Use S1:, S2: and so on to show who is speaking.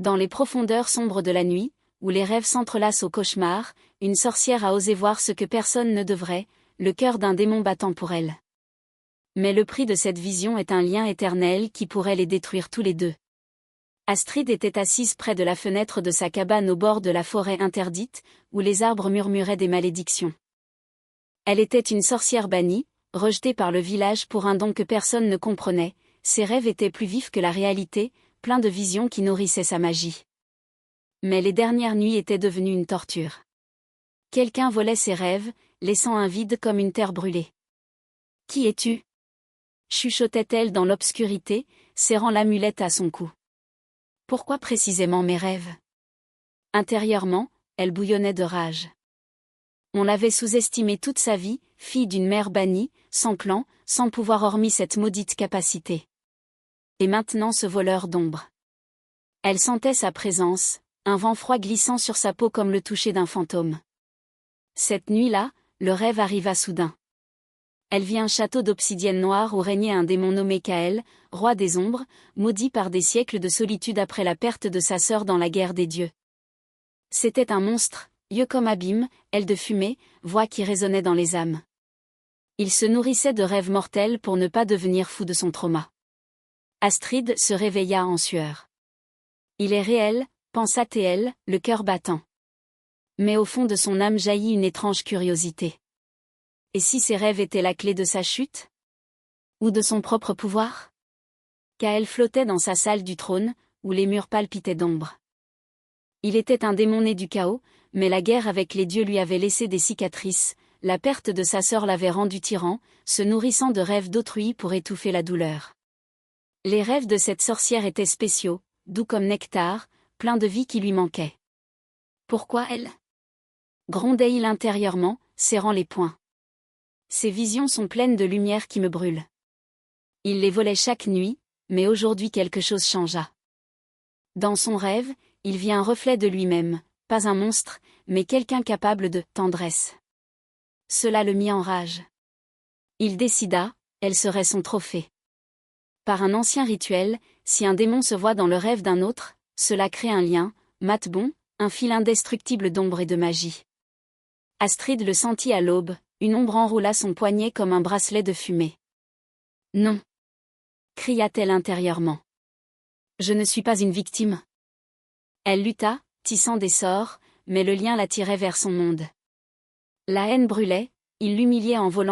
S1: Dans les profondeurs sombres de la nuit, où les rêves s'entrelacent aux cauchemars, une sorcière a osé voir ce que personne ne devrait, le cœur d'un démon battant pour elle. Mais le prix de cette vision est un lien éternel qui pourrait les détruire tous les deux. Astrid était assise près de la fenêtre de sa cabane au bord de la forêt interdite, où les arbres murmuraient des malédictions. Elle était une sorcière bannie, rejetée par le village pour un don que personne ne comprenait. Ses rêves étaient plus vifs que la réalité, pleins de visions qui nourrissaient sa magie. Mais les dernières nuits étaient devenues une torture. Quelqu'un volait ses rêves, laissant un vide comme une terre brûlée. « Qui es-tu » chuchotait-elle dans l'obscurité, serrant l'amulette à son cou. « Pourquoi précisément mes rêves ?» Intérieurement, elle bouillonnait de rage. On l'avait sous-estimée toute sa vie, fille d'une mère bannie, sans clan, sans pouvoir hormis cette maudite capacité. Et maintenant ce voleur d'ombre. Elle sentait sa présence, un vent froid glissant sur sa peau comme le toucher d'un fantôme. Cette nuit-là, le rêve arriva soudain. Elle vit un château d'obsidienne noire où régnait un démon nommé Kael, roi des ombres, maudit par des siècles de solitude après la perte de sa sœur dans la guerre des dieux. C'était un monstre, yeux comme abîme, ailes de fumée, voix qui résonnait dans les âmes. Il se nourrissait de rêves mortels pour ne pas devenir fou de son trauma. Astrid se réveilla en sueur. Il est réel, pensa-t-elle, le cœur battant. Mais au fond de son âme jaillit une étrange curiosité. Et si ses rêves étaient la clé de sa chute? Ou de son propre pouvoir? Kael flottait dans sa salle du trône, où les murs palpitaient d'ombre. Il était un démon né du chaos, mais la guerre avec les dieux lui avait laissé des cicatrices, la perte de sa sœur l'avait rendu tyran, se nourrissant de rêves d'autrui pour étouffer la douleur. Les rêves de cette sorcière étaient spéciaux, doux comme nectar, pleins de vie qui lui manquait. Pourquoi elle? Grondait-il intérieurement, serrant les poings. Ces visions sont pleines de lumière qui me brûle. Il les volait chaque nuit, mais aujourd'hui quelque chose changea. Dans son rêve, il vit un reflet de lui-même, pas un monstre, mais quelqu'un capable de tendresse. Cela le mit en rage. Il décida, elle serait son trophée. Par un ancien rituel, si un démon se voit dans le rêve d'un autre, cela crée un lien, mat-bon, un fil indestructible d'ombre et de magie. Astrid le sentit à l'aube, une ombre enroula son poignet comme un bracelet de fumée. « Non » cria-t-elle intérieurement. « Je ne suis pas une victime. » Elle lutta, tissant des sorts, mais le lien l'attirait vers son monde. La haine brûlait, il l'humiliait en volant